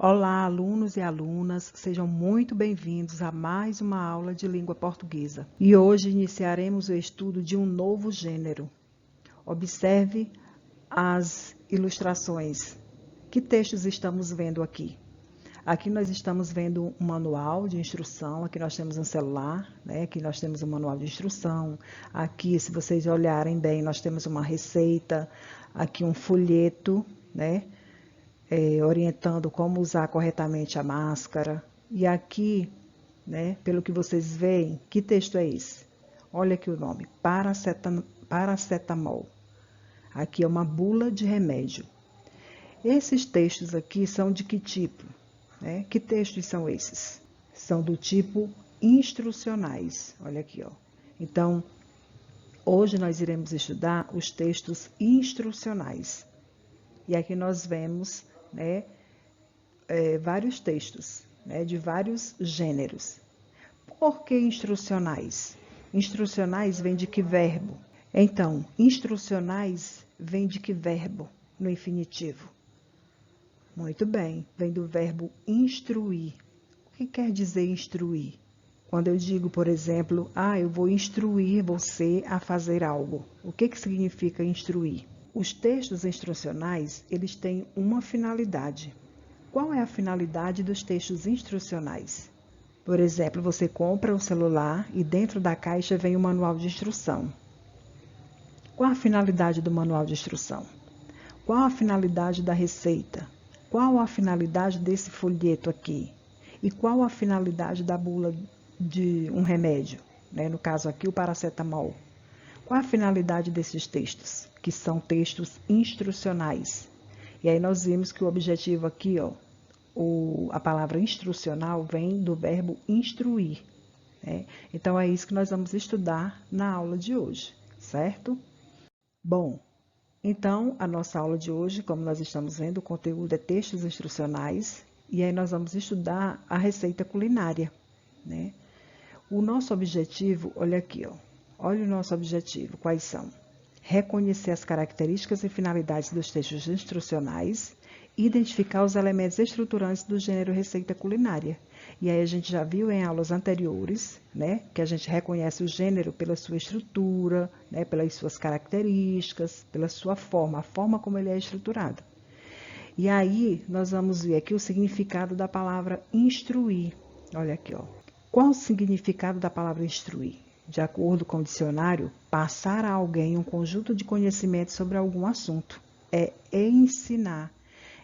Olá, alunos e alunas, sejam muito bem-vindos a mais uma aula de língua portuguesa. E hoje iniciaremos o estudo de um novo gênero. Observe as ilustrações. Que textos estamos vendo aqui? Aqui nós estamos vendo um manual de instrução, aqui nós temos um celular, né? Aqui nós temos um manual de instrução. Aqui, se vocês olharem bem, nós temos uma receita, aqui um folheto, né? Orientando como usar corretamente a máscara. E aqui, né, pelo que vocês veem, que texto é esse? Olha aqui o nome, paracetamol. Aqui é uma bula de remédio. Esses textos aqui são de que tipo? Né? Que textos são esses? São do tipo instrucionais. Olha aqui, ó. Então, hoje nós iremos estudar os textos instrucionais. E aqui nós vemos, né, vários textos, né, de vários gêneros. Por que instrucionais? Instrucionais vem de que verbo? Então, instrucionais vem de que verbo no infinitivo? Muito bem, vem do verbo instruir. O que quer dizer instruir? Quando eu digo, por exemplo, eu vou instruir você a fazer algo. O que significa instruir? Os textos instrucionais, eles têm uma finalidade. Qual é a finalidade dos textos instrucionais? Por exemplo, você compra um celular e dentro da caixa vem o manual de instrução. Qual a finalidade do manual de instrução? Qual a finalidade da receita? Qual a finalidade desse folheto aqui? E qual a finalidade da bula de um remédio? Né? No caso aqui, o paracetamol. Qual a finalidade desses textos? Que são textos instrucionais. E aí nós vimos que o objetivo aqui, ó, a palavra instrucional vem do verbo instruir. Né? Então é isso que nós vamos estudar na aula de hoje, certo? Bom, então a nossa aula de hoje, como nós estamos vendo, o conteúdo é textos instrucionais, e aí nós vamos estudar a receita culinária, né? O nosso objetivo, olha aqui, ó. Olha o nosso objetivo, quais são? Reconhecer as características e finalidades dos textos instrucionais, identificar os elementos estruturantes do gênero receita culinária. E aí a gente já viu em aulas anteriores, né, que a gente reconhece o gênero pela sua estrutura, né, pelas suas características, pela sua forma, a forma como ele é estruturado. E aí nós vamos ver aqui o significado da palavra instruir. Olha aqui, ó. Qual o significado da palavra instruir? De acordo com o dicionário, passar a alguém um conjunto de conhecimentos sobre algum assunto. É ensinar.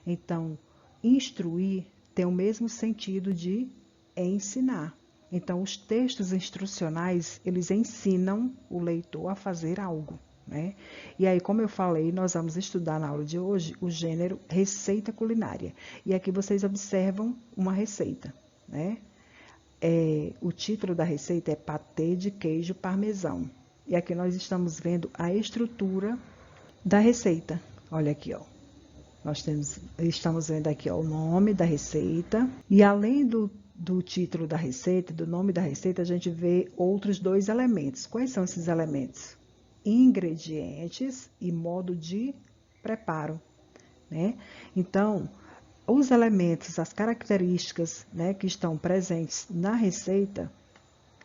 Então, instruir tem o mesmo sentido de ensinar. Então, os textos instrucionais, eles ensinam o leitor a fazer algo, né? E aí, como eu falei, nós vamos estudar na aula de hoje o gênero receita culinária. E aqui vocês observam uma receita, né? O título da receita é patê de queijo parmesão. E aqui nós estamos vendo a estrutura da receita. Olha aqui, ó. Estamos vendo aqui, ó, o nome da receita. E além do título da receita, do nome da receita, a gente vê outros dois elementos. Quais são esses elementos? Ingredientes e modo de preparo, né? Então, os elementos, as características, né, que estão presentes na receita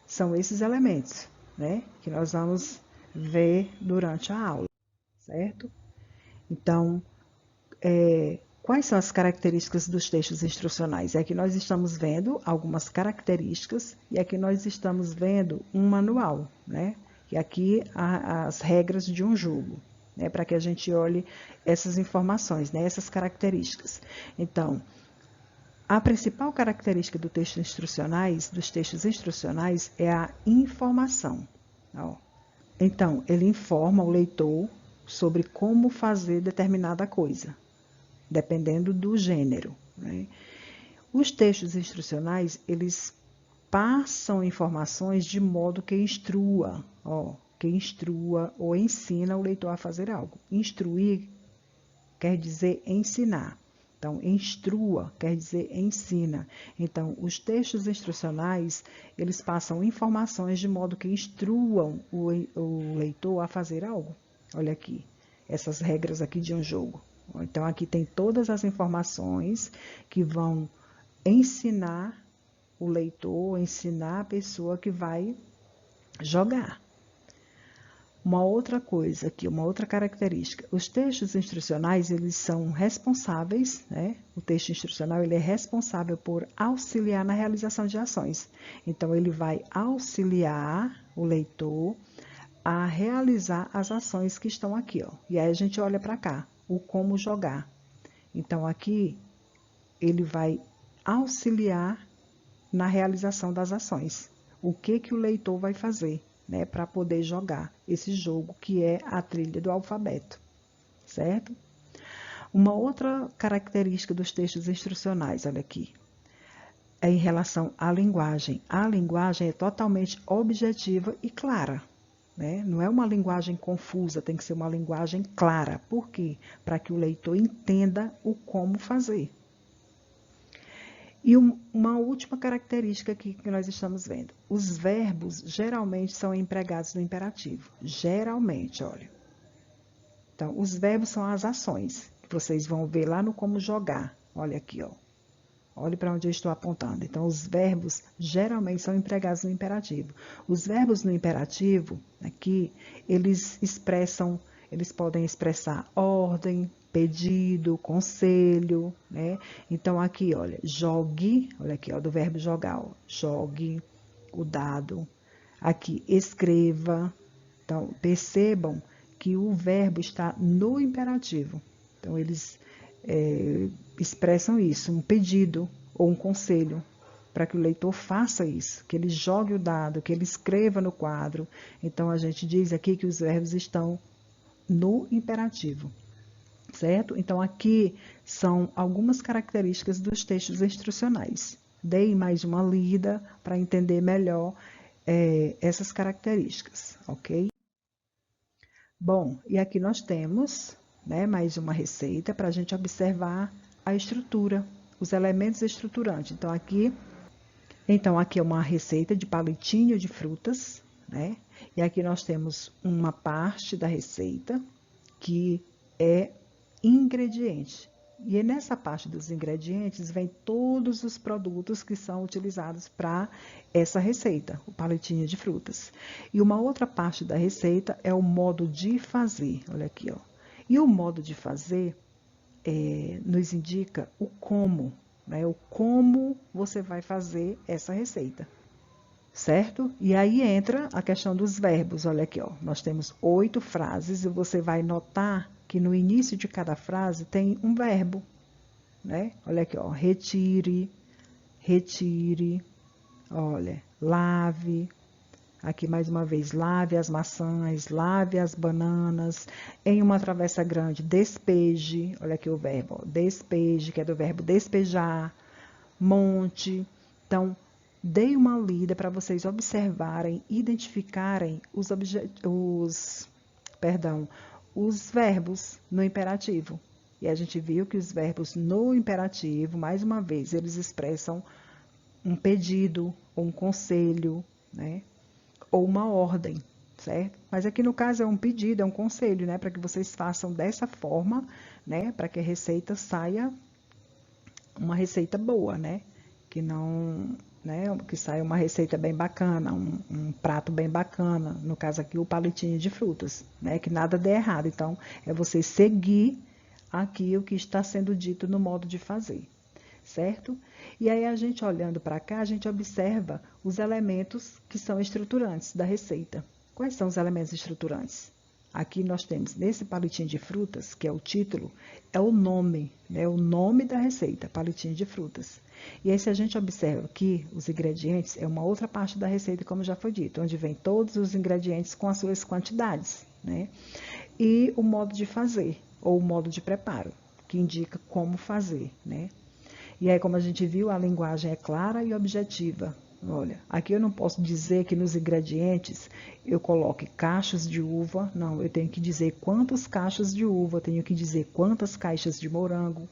são esses elementos, né, que nós vamos ver durante a aula, certo? Então, quais são as características dos textos instrucionais? Aqui nós estamos vendo algumas características e aqui nós estamos vendo um manual, né? E aqui as regras de um jogo, né? Para que a gente olhe essas informações, né? Essas características. Então, a principal característica dos textos instrucionais é a informação. Ó. Então, ele informa o leitor sobre como fazer determinada coisa, dependendo do gênero, né? Os textos instrucionais, eles passam informações de modo que instrua, ou ensina o leitor a fazer algo. Instruir quer dizer ensinar. Então, instrua quer dizer ensina. Então, os textos instrucionais, eles passam informações de modo que instruam o leitor a fazer algo. Olha aqui, essas regras aqui de um jogo. Então, aqui tem todas as informações que vão ensinar o leitor, ensinar a pessoa que vai jogar. Uma outra coisa aqui, uma outra característica, os textos instrucionais, eles são responsáveis, né? O texto instrucional, ele é responsável por auxiliar na realização de ações. Então, ele vai auxiliar o leitor a realizar as ações que estão aqui, ó. E aí a gente olha para cá, o como jogar. Então, aqui, ele vai auxiliar na realização das ações. O que o leitor vai fazer, né, para poder jogar esse jogo que é a trilha do alfabeto, certo? Uma outra característica dos textos instrucionais, olha aqui, é em relação à linguagem. A linguagem é totalmente objetiva e clara, né? Não é uma linguagem confusa, tem que ser uma linguagem clara. Por quê? Para que o leitor entenda o como fazer. E uma última característica aqui que nós estamos vendo. Os verbos geralmente são empregados no imperativo. Geralmente, olha. Então, os verbos são as ações. Vocês vão ver lá no como jogar. Olha aqui, ó. Olhe para onde eu estou apontando. Então, os verbos geralmente são empregados no imperativo. Os verbos no imperativo, aqui, eles podem expressar ordem, pedido, conselho, né? Então, aqui, olha, jogue, olha aqui, ó, do verbo jogar, ó, jogue o dado. Aqui, escreva. Então, percebam que o verbo está no imperativo. Então, eles expressam isso, um pedido ou um conselho, para que o leitor faça isso, que ele jogue o dado, que ele escreva no quadro. Então, a gente diz aqui que os verbos estão no imperativo, certo? Então, aqui são algumas características dos textos instrucionais. Dei mais uma lida para entender melhor essas características, ok? Bom, e aqui nós temos, né, mais uma receita para a gente observar a estrutura, os elementos estruturantes. Então, aqui é uma receita de palitinho de frutas, né? E aqui nós temos uma parte da receita que é ingrediente. E nessa parte dos ingredientes vem todos os produtos que são utilizados para essa receita, o palitinho de frutas. E uma outra parte da receita é o modo de fazer, olha aqui, ó. E o modo de fazer nos indica o como, né? O como você vai fazer essa receita, certo? E aí entra a questão dos verbos, olha aqui, ó. Nós temos 8 frases e você vai notar que no início de cada frase tem um verbo, né? Olha aqui, ó, retire, retire, olha, lave, aqui mais uma vez, lave as maçãs, lave as bananas, em uma travessa grande, despeje, olha aqui o verbo, ó, despeje, que é do verbo despejar, monte. Então, dei uma lida para vocês observarem, identificarem os verbos no imperativo. E a gente viu que os verbos no imperativo, mais uma vez, eles expressam um pedido, ou um conselho, né? Ou uma ordem, certo? Mas aqui no caso é um pedido, é um conselho, né? Para que vocês façam dessa forma, né? Para que a receita saia uma receita boa, né? Que não, né? Que saia uma receita bem bacana, um prato bem bacana. No caso aqui, o palitinho de frutas, né? Que nada dê errado. Então, é você seguir aqui o que está sendo dito no modo de fazer, certo? E aí, a gente olhando para cá, a gente observa os elementos que são estruturantes da receita. Quais são os elementos estruturantes? Aqui nós temos, nesse palitinho de frutas, que é o título, é o nome, né? O nome da receita, palitinho de frutas. E aí, se a gente observa aqui, os ingredientes, é uma outra parte da receita, como já foi dito, onde vem todos os ingredientes com as suas quantidades, né? E o modo de fazer, ou o modo de preparo, que indica como fazer, né? E aí, como a gente viu, a linguagem é clara e objetiva. Olha, aqui eu não posso dizer que nos ingredientes eu coloque cachos de uva, não, eu tenho que dizer quantos cachos de uva, eu tenho que dizer quantas caixas de morango.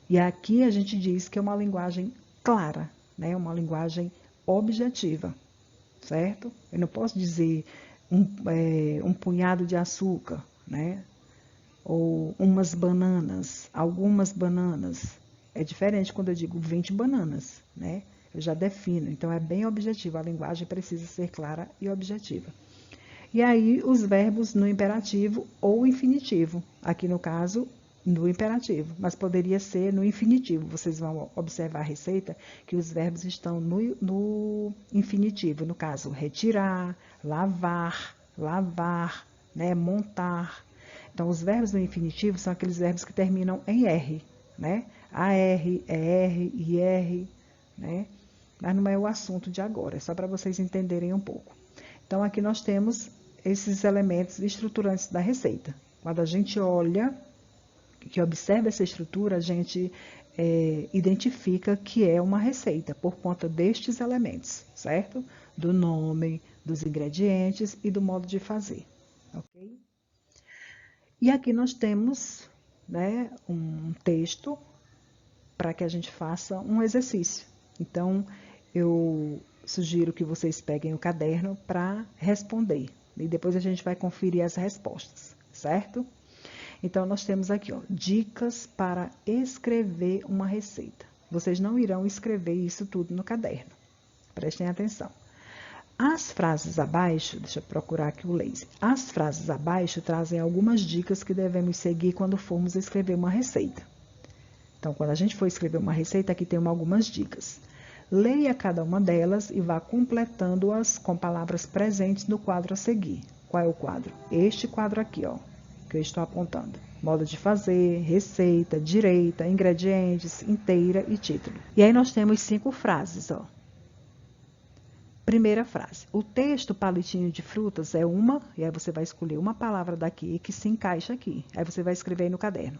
E aqui a gente diz que é uma linguagem clara, né? Uma linguagem objetiva, certo? Eu não posso dizer um punhado de açúcar, né? ou umas bananas, algumas bananas. É diferente quando eu digo 20 bananas, né? Eu já defino, então é bem objetivo, a linguagem precisa ser clara e objetiva. E aí, os verbos no imperativo ou infinitivo. Aqui, no caso, no imperativo, mas poderia ser no infinitivo. Vocês vão observar a receita que os verbos estão no infinitivo. No caso, retirar, lavar, né, montar. Então, os verbos no infinitivo são aqueles verbos que terminam em R, né? AR, ER, IR, né? Mas não é o assunto de agora, é só para vocês entenderem um pouco. Então, aqui nós temos esses elementos estruturantes da receita. Quando a gente olha, que observa essa estrutura, a gente identifica que é uma receita por conta destes elementos, certo? Do nome, dos ingredientes e do modo de fazer, ok? E aqui nós temos, né, um texto para que a gente faça um exercício. Então, eu sugiro que vocês peguem o caderno para responder. E depois a gente vai conferir as respostas, certo? Então, nós temos aqui, ó, dicas para escrever uma receita. Vocês não irão escrever isso tudo no caderno. Prestem atenção. As frases abaixo, deixa eu procurar aqui o laser. As frases abaixo trazem algumas dicas que devemos seguir quando formos escrever uma receita. Então, quando a gente for escrever uma receita, aqui tem algumas dicas. Leia cada uma delas e vá completando-as com palavras presentes no quadro a seguir. Qual é o quadro? Este quadro aqui, ó, que eu estou apontando. Modo de fazer, receita, direita, ingredientes, inteira e título. E aí nós temos 5 frases, ó. Primeira frase. O texto palitinho de frutas é uma, e aí você vai escolher uma palavra daqui que se encaixa aqui. Aí você vai escrever aí no caderno.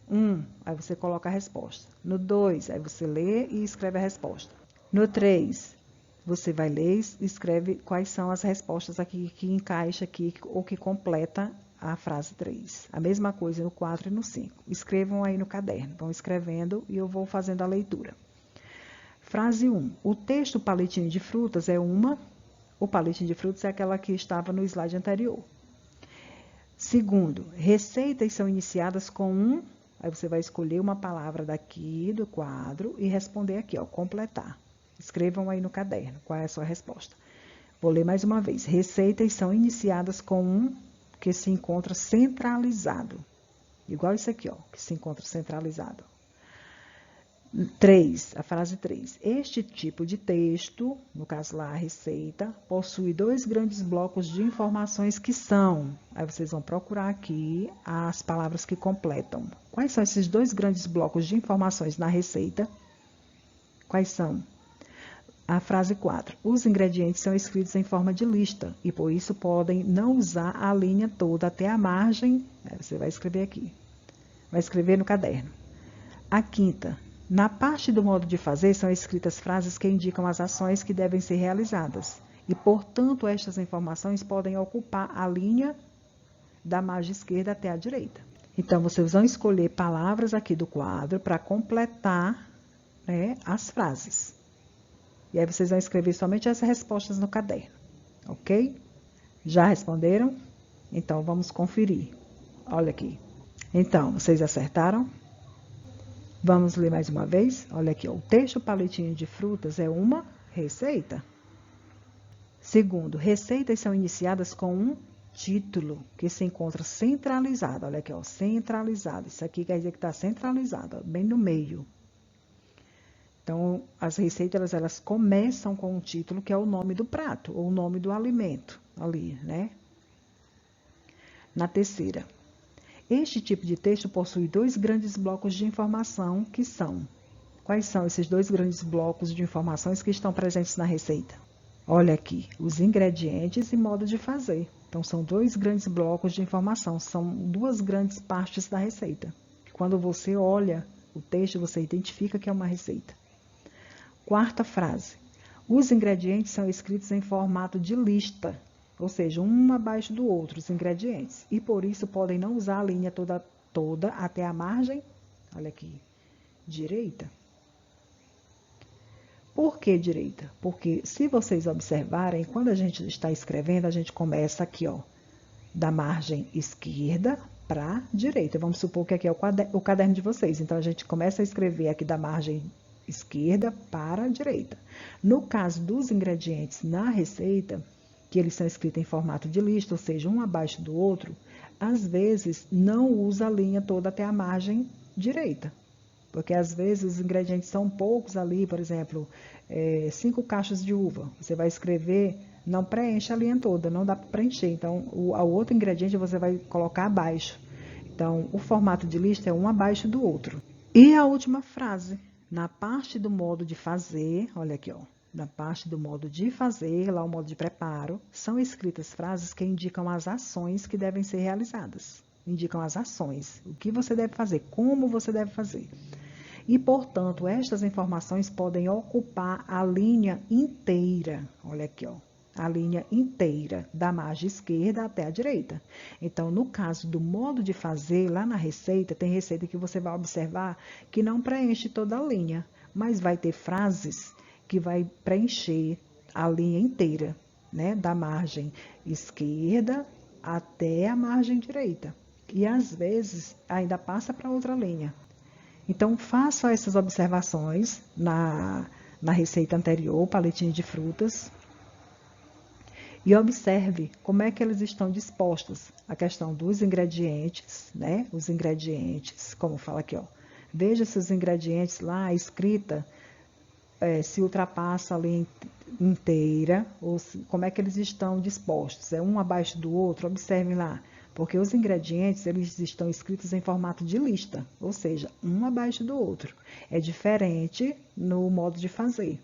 1, aí você coloca a resposta. No 2, aí você lê e escreve a resposta. No 3, você vai ler e escreve quais são as respostas aqui que encaixa aqui ou que completa a frase 3. A mesma coisa no 4 e no 5. Escrevam aí no caderno, vão escrevendo e eu vou fazendo a leitura. Frase 1. O texto palitinho de frutas é uma. O palitinho de frutas é aquela que estava no slide anterior. Segundo, receitas são iniciadas com um. Aí você vai escolher uma palavra daqui do quadro e responder aqui, ó, completar. Escrevam aí no caderno qual é a sua resposta. Vou ler mais uma vez. Receitas são iniciadas com um que se encontra centralizado. Igual isso aqui, ó, que se encontra centralizado. 3, a frase 3. Este tipo de texto, no caso lá a receita, possui 2 grandes blocos de informações que são. Aí vocês vão procurar aqui as palavras que completam. Quais são esses 2 grandes blocos de informações na receita? Quais são? A frase 4. Os ingredientes são escritos em forma de lista e por isso podem não usar a linha toda até a margem. Aí você vai escrever aqui. Vai escrever no caderno. A quinta. Na parte do modo de fazer, são escritas frases que indicam as ações que devem ser realizadas. E, portanto, estas informações podem ocupar a linha da margem esquerda até a direita. Então, vocês vão escolher palavras aqui do quadro para completar, né, as frases. E aí, vocês vão escrever somente as respostas no caderno, ok? Já responderam? Então, vamos conferir. Olha aqui. Então, vocês acertaram? Vamos ler mais uma vez? Olha aqui, ó. O texto palitinho de frutas é uma receita. Segundo, receitas são iniciadas com um título que se encontra centralizado. Olha aqui, ó, centralizado. Isso aqui quer dizer que está centralizado, ó, bem no meio. Então, as receitas, elas começam com um título que é o nome do prato, ou o nome do alimento, ali, né? Na terceira. Este tipo de texto possui 2 grandes blocos de informação que são. Quais são esses 2 grandes blocos de informações que estão presentes na receita? Olha aqui, os ingredientes e modo de fazer. Então, são 2 grandes blocos de informação, são 2 grandes partes da receita. Quando você olha o texto, você identifica que é uma receita. Quarta frase. Os ingredientes são escritos em formato de lista. Ou seja, um abaixo do outro, os ingredientes. E por isso podem não usar a linha toda até a margem, olha aqui, direita. Por que direita? Porque se vocês observarem, quando a gente está escrevendo, a gente começa aqui, ó, da margem esquerda para a direita. Vamos supor que aqui é o caderno de vocês. Então, a gente começa a escrever aqui da margem esquerda para a direita. No caso dos ingredientes na receita, que eles são escritos em formato de lista, ou seja, um abaixo do outro, às vezes não usa a linha toda até a margem direita. Porque às vezes os ingredientes são poucos ali, por exemplo, 5 caixas de uva. Você vai escrever, não preenche a linha toda, não dá para preencher. Então, o outro ingrediente você vai colocar abaixo. Então, o formato de lista é um abaixo do outro. E a última frase, na parte do modo de fazer, olha aqui, ó. Na parte do modo de fazer, lá o modo de preparo, são escritas frases que indicam as ações que devem ser realizadas. Indicam as ações, o que você deve fazer, como você deve fazer. E, portanto, estas informações podem ocupar a linha inteira. Olha aqui, ó, a linha inteira, da margem esquerda até a direita. Então, no caso do modo de fazer, lá na receita, tem receita que você vai observar que não preenche toda a linha, mas vai ter frases que vai preencher a linha inteira, né, da margem esquerda até a margem direita. E, às vezes, ainda passa para outra linha. Então, faça essas observações na receita anterior, paletinho de frutas, e observe como é que eles estão dispostos. A questão dos ingredientes, né? Os ingredientes, como fala aqui, ó. Veja se os ingredientes lá, a escrita, se ultrapassa a linha inteira, ou como é que eles estão dispostos. É um abaixo do outro, observem lá. Porque os ingredientes, eles estão escritos em formato de lista, ou seja, um abaixo do outro. É diferente no modo de fazer,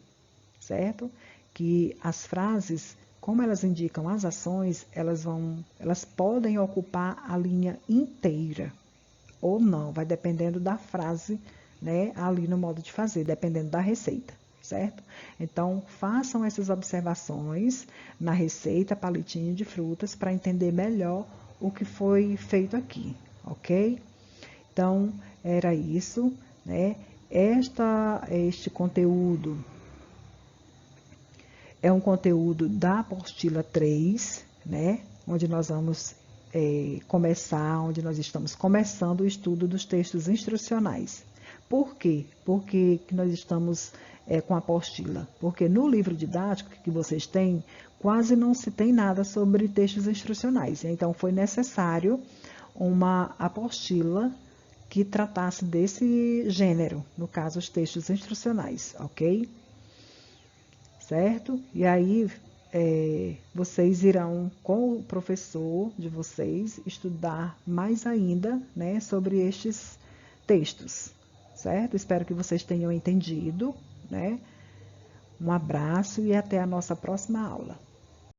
certo? Que as frases, como elas indicam as ações, elas podem ocupar a linha inteira, ou não, vai dependendo da frase, né, ali no modo de fazer, dependendo da receita, certo? Então, façam essas observações na receita palitinho de frutas para entender melhor o que foi feito aqui, ok? Então, era isso, né? Este conteúdo é um conteúdo da apostila 3, né? Onde nós vamos onde nós estamos começando o estudo dos textos instrucionais. Por quê? Porque nós estamos com a apostila? Porque no livro didático que vocês têm, quase não se tem nada sobre textos instrucionais. Então, foi necessário uma apostila que tratasse desse gênero, no caso, os textos instrucionais, ok? Certo? E aí, vocês irão, com o professor de vocês, estudar mais ainda, né, sobre estes textos, certo? Espero que vocês tenham entendido, né? Um abraço e até a nossa próxima aula.